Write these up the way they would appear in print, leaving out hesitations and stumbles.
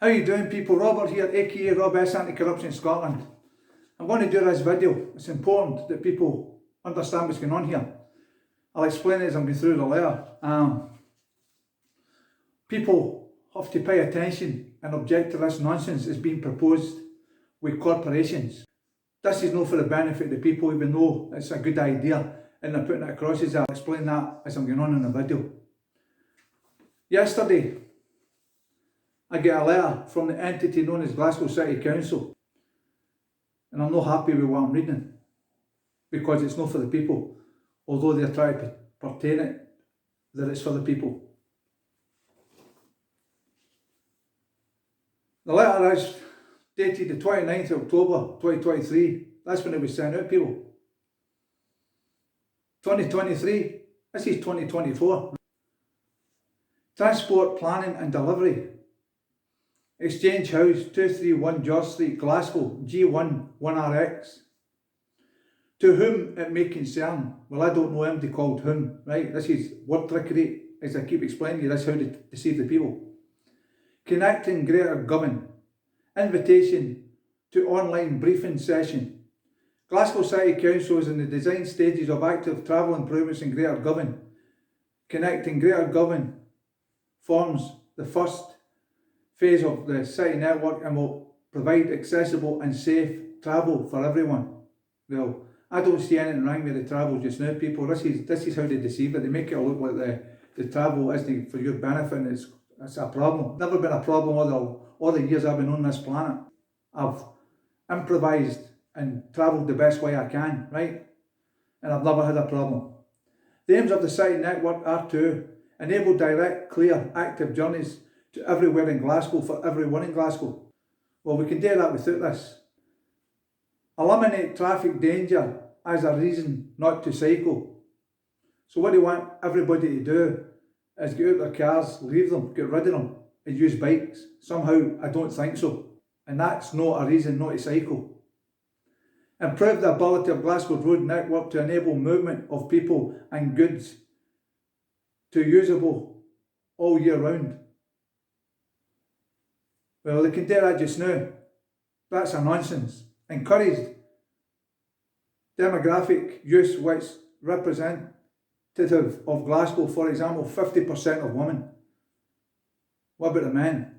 How you doing, people? Robert here, AKA Robess Anti-Corruption Scotland. I'm going to do this video. It's important that people understand what's going on here. I'll explain it as I'm going through the letter. People have to pay attention and object to this nonsense that's being proposed with corporations. This is not for the benefit of the people, even though it's a good idea and they're putting it across as I'll explain that as I'm going on in the video. Yesterday, I get a letter from the entity known as Glasgow City Council, and I'm not happy with what I'm reading because it's not for the people, although they're trying to pertain it that it's for the people. The letter is dated the 29th of October 2023. That's when it was sent out, people. 2023, this is 2024. Transport Planning and Delivery. Exchange House, 231 George Street, Glasgow, G1 1RX. To whom it may concern. Well, I don't know him, they called whom, right? This is word trickery, as I keep explaining to you, that's how they deceive the people. Connecting Greater Govan. Invitation to online briefing session. Glasgow City Council is in the design stages of active travel improvements in Greater Govan. Connecting Greater Govan forms the first phase of the city network and will provide accessible and safe travel for everyone. Well, I don't see anything wrong with the travel just now, people. This is how they deceive it. They make it look like the travel isn't for your benefit and it's a problem. Never been a problem all the years I've been on this planet. I've improvised and travelled the best way I can, right? And I've never had a problem. The aims of the city network are to enable direct, clear, active journeys to everywhere in Glasgow for everyone in Glasgow. Well, we can do that without this. Eliminate traffic danger as a reason not to cycle. So what they want everybody to do is get out their cars, leave them, get rid of them and use bikes. Somehow I don't think so. And that's not a reason not to cycle. Improve the ability of Glasgow's road network to enable movement of people and goods to usable all year round. Well, they can do that just now. That's a nonsense. Encouraged demographic use which representative of Glasgow, for example, 50% of women. What about the men?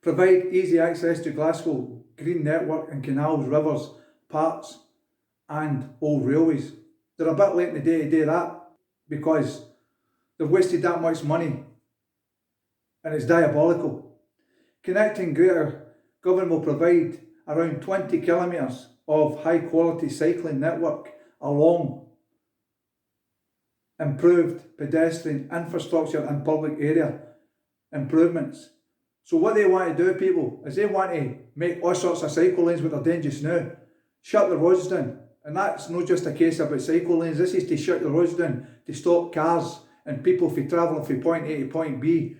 Provide easy access to Glasgow green network and canals, rivers, parks and old railways. They're a bit late in the day to do that because they've wasted that much money and it's diabolical. Connecting Greater Govan will provide around 20 kilometres of high quality cycling network along improved pedestrian infrastructure and public area improvements. So what they want to do, people, is they want to make all sorts of cycle lanes what they're doing just now. Shut the roads down. And that's not just a case about cycle lanes, this is to shut the roads down, to stop cars and people from travelling from point A to point B.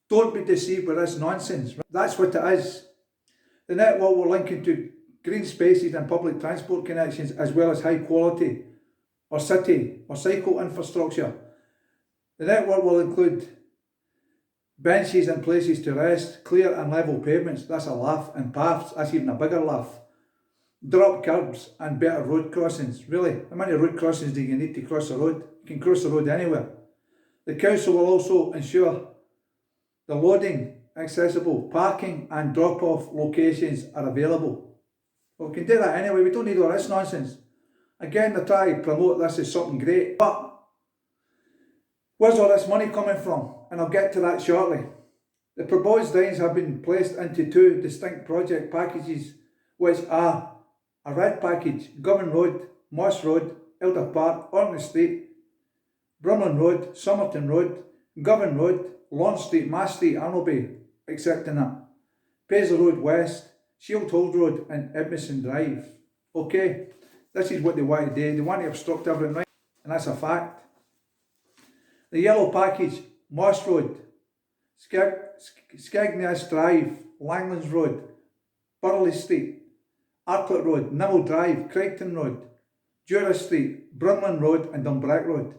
Don't be deceived with this nonsense. That's what it is. The network will link into green spaces and public transport connections as well as high quality or city or cycle infrastructure. The network will include benches and places to rest, clear and level pavements, that's a laugh, and paths, that's even a bigger laugh. Drop curbs and better road crossings. Really, how many road crossings do you need to cross the road? You can cross the road anywhere. The council will also ensure the loading, accessible parking and drop-off locations are available. Well, we can do that anyway, we don't need all this nonsense. Again, they try to promote this as something great, but where's all this money coming from? And I'll get to that shortly. The proposed lines have been placed into two distinct project packages, which are a red package, Govan Road, Moss Road, Elder Park, Orkney Street, Brumlin Road, Somerton Road, Govan Road, Lawn Street, Mass Street, Arnoldby, accepting that. Paisley Road West, Shield Hold Road and Edmondson Drive. Okay, this is what they want to do. They want to obstruct everything, right? And that's a fact. The yellow package, Moss Road, Skegness Drive, Langlands Road, Burley Street, Arclet Road, Nimble Drive, Craigton Road, Jura Street, Brumlin Road and Dumbreck Road.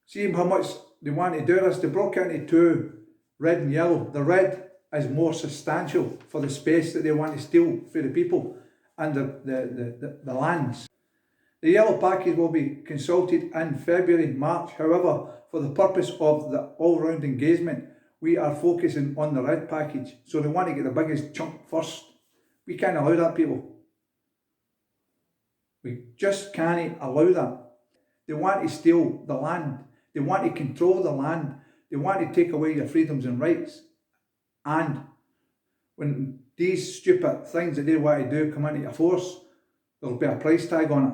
See how much they want to do this. They broke into two, red and yellow. The red is more substantial for the space that they want to steal for the people and the lands. The yellow package will be consulted in February, March. However, for the purpose of the all-round engagement, we are focusing on the red package. So they want to get the biggest chunk first. We can't allow that, people. We just can't allow that. They want to steal the land. They want to control the land. They want to take away your freedoms and rights. And when these stupid things that they want to do come into force, there'll be a price tag on it.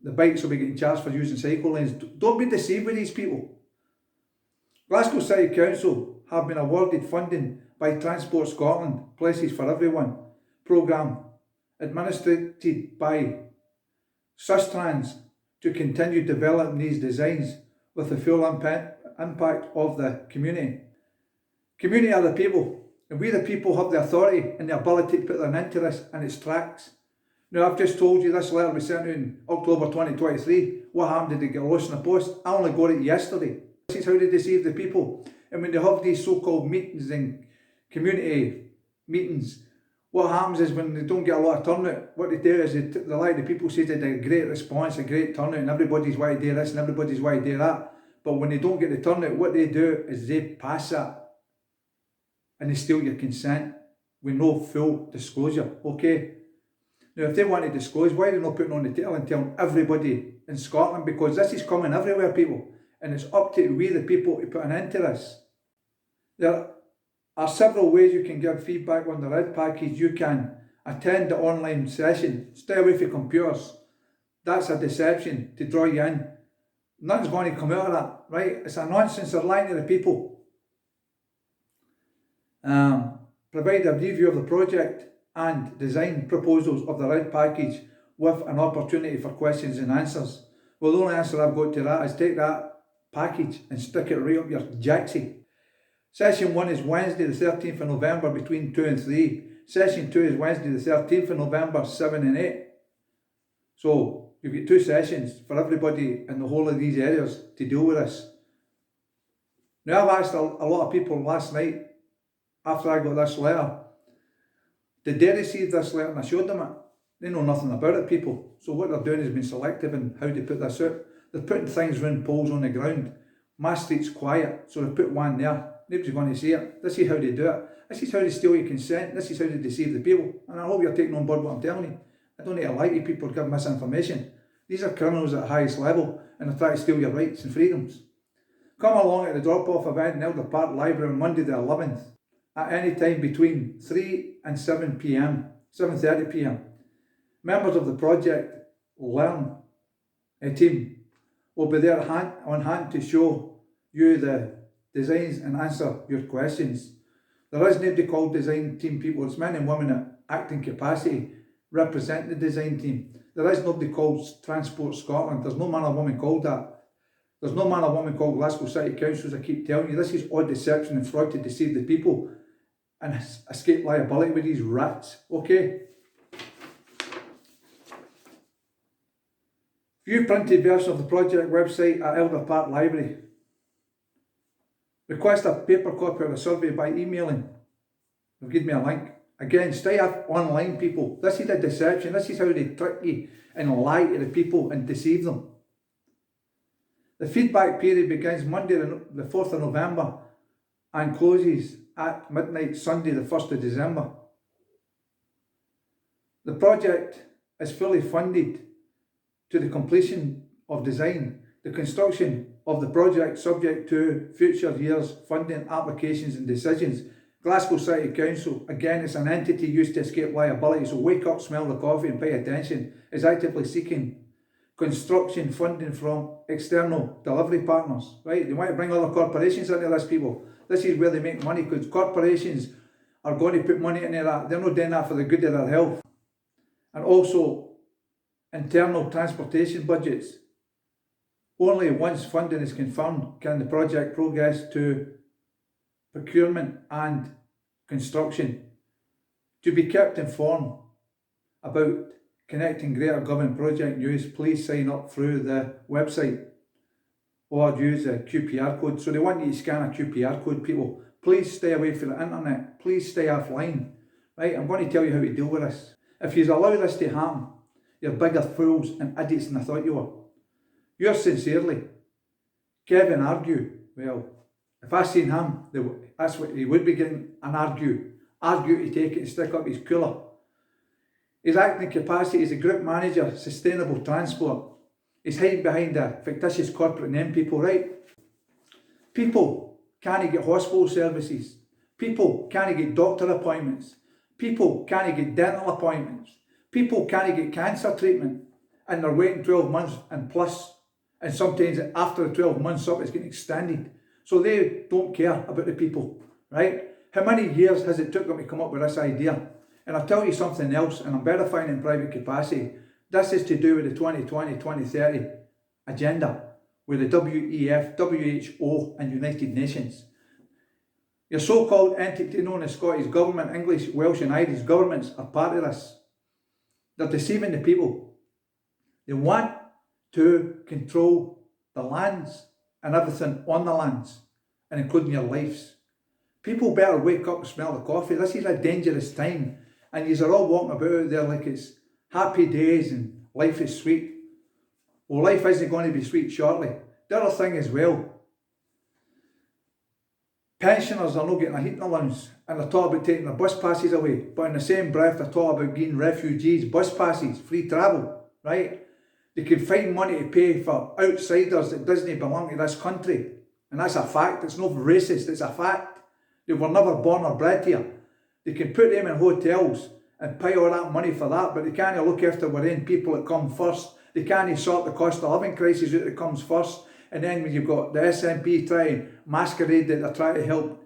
The bikes will be getting charged for using cycle lanes. Don't be deceived with these people. Glasgow City Council have been awarded funding by Transport Scotland, Places for Everyone programme, administered by Sustrans, to continue developing these designs with the full impact of the community. Community are the people, and we the people have the authority and the ability to put an end to this in its tracks. Now, I've just told you this letter was sent out in October 2023. What happened? Did it get lost in the post? I only got it yesterday. This is how they deceive the people. And when they have these so-called meetings and community meetings, what happens is when they don't get a lot of turnout, what they do is they like the people say they did a great response, a great turnout, and everybody's want to do this and everybody's want to do that. But when they don't get the turnout, what they do is they pass that and they steal your consent with no full disclosure, okay? Now, if they want to disclose, why are they not putting on the tail and telling everybody in Scotland? Because this is coming everywhere, people. And it's up to we, the people, to put an end to this. There are several ways you can give feedback on the red package. You can attend the online session. Stay away from computers. That's a deception to draw you in. Nothing's going to come out of that, right? It's a nonsense. They're lying to the people. Provide a review of the project and design proposals of the red package with an opportunity for questions and answers. Well, the only answer I've got to that is take that package and stick it right up your jacksie. Session 1 is Wednesday the 13th of November between 2 and 3. Session 2 is Wednesday the 13th of November 7 and 8. So you've got 2 sessions for everybody in the whole of these areas to deal with this. Now, I've asked a lot of people last night after I got this letter, did they receive this letter? And I showed them it. They know nothing about it, people. So what they're doing is being selective in how they put this out. They're putting things around poles on the ground. My street's quiet, so they put one there. Nobody's going to see it. This is how they do it. This is how they steal your consent. This is how they deceive the people. And I hope you're taking on board what I'm telling you. I don't need to lie to people to give misinformation. These are criminals at the highest level, and they're trying to steal your rights and freedoms. Come along at the drop-off event in Elder Park Library on Monday the 11th. At any time between 3 and 7 p.m, 7:30 p.m. Members of the Project Learn team will be there on hand to show you the designs and answer your questions. There is nobody called design team, people. It's men and women at acting capacity represent the design team. There is nobody called Transport Scotland. There's no man or woman called that. There's no man or woman called Glasgow City Council, as I keep telling you. This is all deception and fraud to deceive the people and escape liability with these rats, okay? View printed version of the project website at Elder Park Library. Request a paper copy of the survey by emailing. They'll give me a link. Again, stay up online, people. This is a deception. This is how they trick you and lie to the people and deceive them. The feedback period begins Monday the 4th of November and closes at midnight Sunday the 1st of December. The project is fully funded to the completion of design. The construction of the project subject to future years funding applications and decisions. Glasgow City Council, again, it's an entity used to escape liability, so wake up, smell the coffee and pay attention, is actively seeking construction funding from external delivery partners, right? They want to bring other corporations into this, people. This is where they make money, because corporations are going to put money into that. They're not doing that for the good of their health. And also, internal transportation budgets. Only once funding is confirmed can the project progress to procurement and construction. To be kept informed about connecting greater government project news, please sign up through the website or use a QPR code. So they want you to scan a QPR code, people. Please stay away from the internet. Please stay offline. Right, I'm going to tell you how to deal with this. If you allow this to happen, you're bigger fools and idiots than I thought you were. Yours sincerely, Kevin Argue. Well, if I seen him, that's what he would be getting, an argue. Argue to take it and stick up his cooler. His acting capacity as a group manager, sustainable transport. He's hiding behind a fictitious corporate name, people, right? People can't get hospital services. People can't get doctor appointments. People can't get dental appointments. People can't get cancer treatment. And they're waiting 12 months and plus. And sometimes after the 12 months up, it's getting extended. So they don't care about the people, right? How many years has it took them to come up with this idea? And I'll tell you something else, and I'm verifying in private capacity. This is to do with the 2020-2030 agenda with the WEF, WHO and United Nations. Your so-called entity known as Scottish Government, English, Welsh and Irish governments are part of this. They're deceiving the people. They want to control the lands and everything on the lands, and including your lives. People better wake up and smell the coffee. This is a dangerous time, and yous are all walking about out there like it's happy days and life is sweet. Well, life isn't going to be sweet shortly. The other thing as well, pensioners are not getting a heating allowance, and they're talking about taking their bus passes away, but in the same breath they're talking about giving refugees bus passes, free travel, right? They can find money to pay for outsiders that doesn't belong to this country, and that's a fact. It's not racist, it's a fact. They were never born or bred here. They can put them in hotels and pay all that money for that, but they can't look after our own people that come first. They can't sort the cost of living crisis out that comes first. And then when you've got the SNP trying masquerade that they're trying to help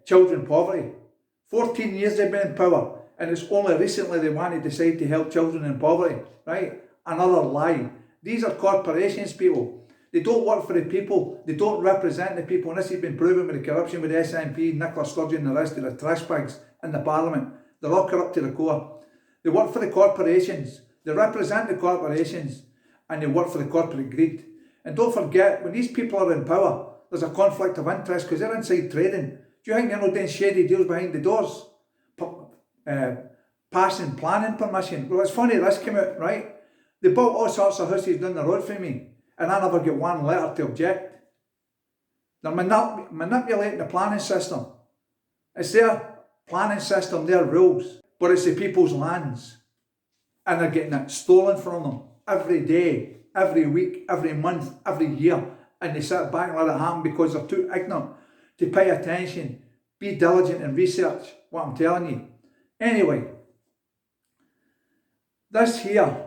children poverty. 14 years they've been in power, and it's only recently they want to decide to help children in poverty, right? Another lie. These are corporations, people. They don't work for the people. They don't represent the people. And this has been proven with the corruption with the SNP, Nicola Sturgeon and the rest of the trash bags in the Parliament. They're all corrupt to the core. They work for the corporations. They represent the corporations, and they work for the corporate greed. And don't forget, when these people are in power, there's a conflict of interest because they're inside trading. Do you think they're not doing shady deals behind the doors? Passing planning permission. Well, it's funny, this came out, right? They built all sorts of houses down the road for me, and I never get one letter to object. They're manipulating the planning system. It's their planning system, their rules, but it's the people's lands. And they're getting it stolen from them every day, every week, every month, every year. And they sit back and let it happen because they're too ignorant to pay attention, be diligent and research what I'm telling you. Anyway, this here,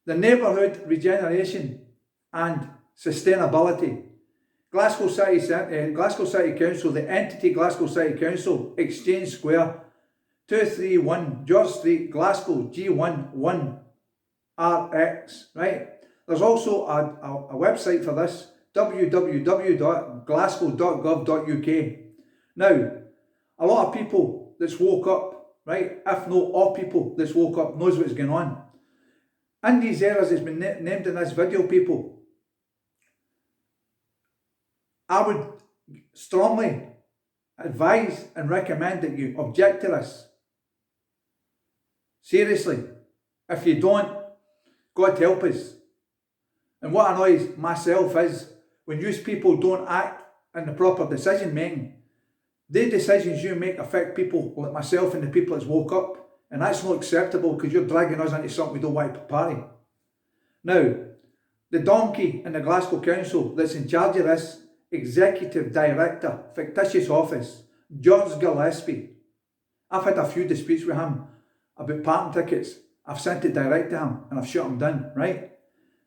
the neighbourhood regeneration and sustainability. Glasgow City Council, the entity Glasgow City Council, Exchange Square, 231 George Street, Glasgow, G11 RX, right? There's also a website for this, www.glasgow.gov.uk. Now, a lot of people that's woke up, right, if not all people that's woke up knows what's going on. In these areas that's been named in this video, people, I would strongly advise and recommend that you object to this. Seriously, if you don't, God help us. And what annoys myself is when you people don't act in the proper decision making, the decisions you make affect people like myself and the people that's woke up. And that's not acceptable because you're dragging us into something we don't want to party. Now, the donkey in the Glasgow Council that's in charge of this executive director, fictitious office, George Giilespie. I've had a few disputes with him about parking tickets. I've sent it direct to him and I've shut him down, right?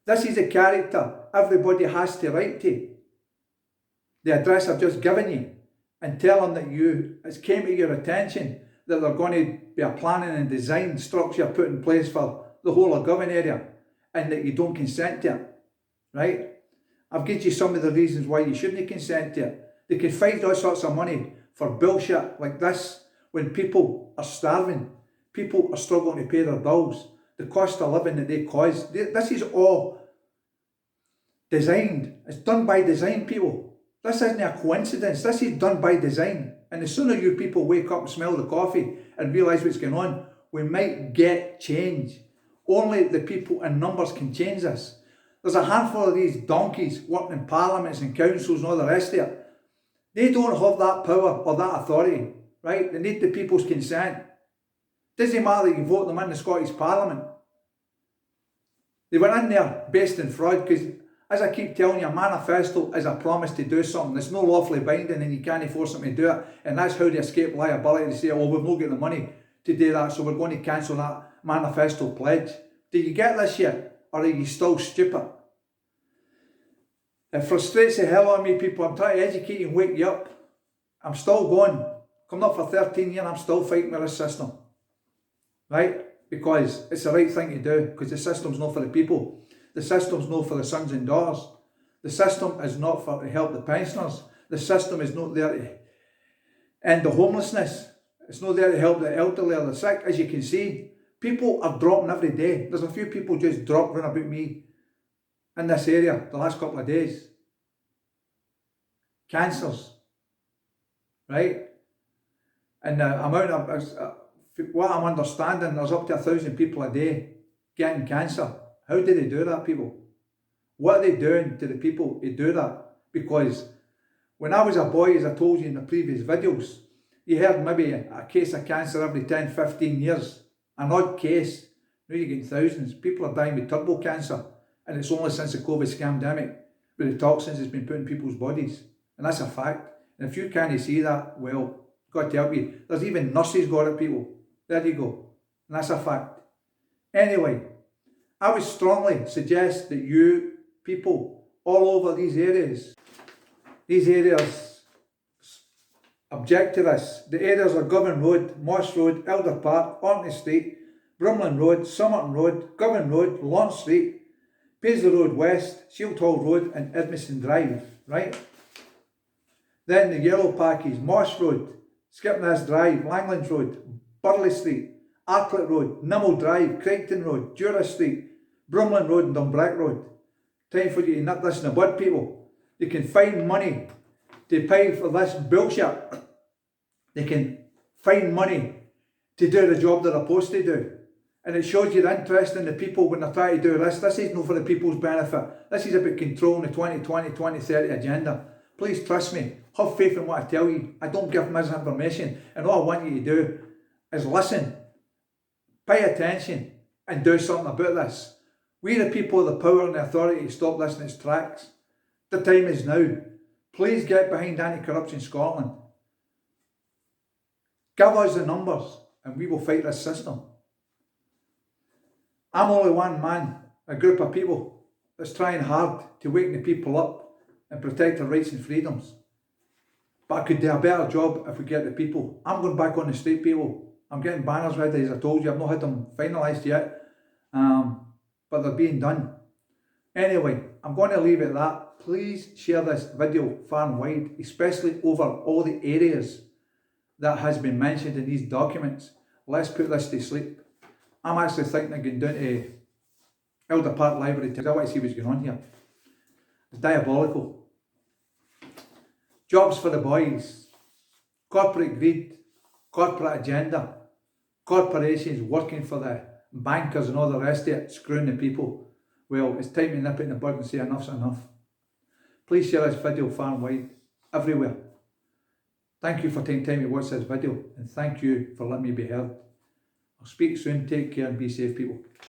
This is a character everybody has to write to. The address I've just given you, and tell them that it's came to your attention that there's going to be a planning and design structure put in place for the whole of Govan area and that you don't consent to it, right? I've given you some of the reasons why you shouldn't consent to it. They can find all sorts of money for bullshit like this when people are starving, people are struggling to pay their bills, the cost of living that they cause. This is all designed. It's done by design, people. This isn't a coincidence. This is done by design. And the sooner you people wake up and smell the coffee and realise what's going on, we might get change. Only the people in numbers can change this. There's a handful of these donkeys working in parliaments and councils and all the rest of it. They don't have that power or that authority, right? They need the people's consent. Doesn't matter that you vote them in the Scottish Parliament. They went in there based in fraud because, as I keep telling you, a manifesto is a promise to do something. It's no lawfully binding and you can't force them to do it. And that's how they escape liability. They say, oh, we've not got the money to do that, so we're going to cancel that manifesto pledge. Do you get this yet? Or are you still stupid? It frustrates the hell out of me, people. I'm trying to educate you and wake you up. I'm still going. Coming up for 13 years, I'm still fighting with this system. Right? Because it's the right thing to do. Because the system's not for the people. The system's not for the sons and daughters. The system is not for to help the pensioners. The system is not there to end the homelessness. It's not there to help the elderly or the sick. As you can see, people are dropping every day. There's a few people just dropped round about me in this area the last couple of days. Cancers. Right? And the amount of, what I'm understanding, there's up to 1,000 people a day getting cancer. How do they do that, people? What are they doing to the people who do that? Because when I was a boy, as I told you in the previous videos, you heard maybe a case of cancer every 10, 15 years. An odd case. Now you're getting thousands. People are dying with turbo cancer. And it's only since the COVID scamdemic where the toxins has been put in people's bodies. And that's a fact. And if you can't see that, well, got to help you. There's even nurses got it, people. There you go. And that's a fact. Anyway, I would strongly suggest that you people all over these areas object to this. The areas are Govan Road, Moss Road, Elder Park, Orkney Street, Brumlin Road, Somerton Road, Govan Road, Lawn Street, Paisley Road West, Shield Hall Road and Edmiston Drive, right? Then the yellow patches, Moss Road, Skipness Drive, Langlands Road, Burley Street, Arclet Road, Nimble Drive, Craigton Road, Jura Street, Brumlin Road and Dumbreck Road. Time for you to nip this in the bud, people. They can find money to pay for this bullshit. They can find money to do the job that they're supposed to do. And it shows you the interest in the people when they're trying to do this. This is not for the people's benefit. This is about controlling the 2020, 2030 agenda. Please trust me. Have faith in what I tell you. I don't give misinformation. And all I want you to do is listen, pay attention, and do something about this. We the people have the power and the authority to stop this in its tracks. The time is now. Please get behind Anti-Corruption Scotland. Give us the numbers and we will fight this system. I'm only one man, a group of people that's trying hard to wake the people up and protect their rights and freedoms. But I could do a better job if we get the people. I'm going back on the street, people. I'm getting banners ready, as I told you. I've not had them finalised yet. But they're being done. Anyway, I'm going to leave it at that. Please share this video far and wide, especially over all the areas that has been mentioned in these documents. Let's put this to sleep. I'm actually thinking of going down to Elder Park Library because I want to see what's going on here. It's diabolical. Jobs for the boys. Corporate greed. Corporate agenda. Corporations working for the bankers and all the rest of it, screwing the people. Well, it's time to nip it in the bud and say enough's enough. Please share this video far and wide, everywhere. Thank you for taking time to watch this video and thank you for letting me be heard. I'll speak soon, take care and be safe, people.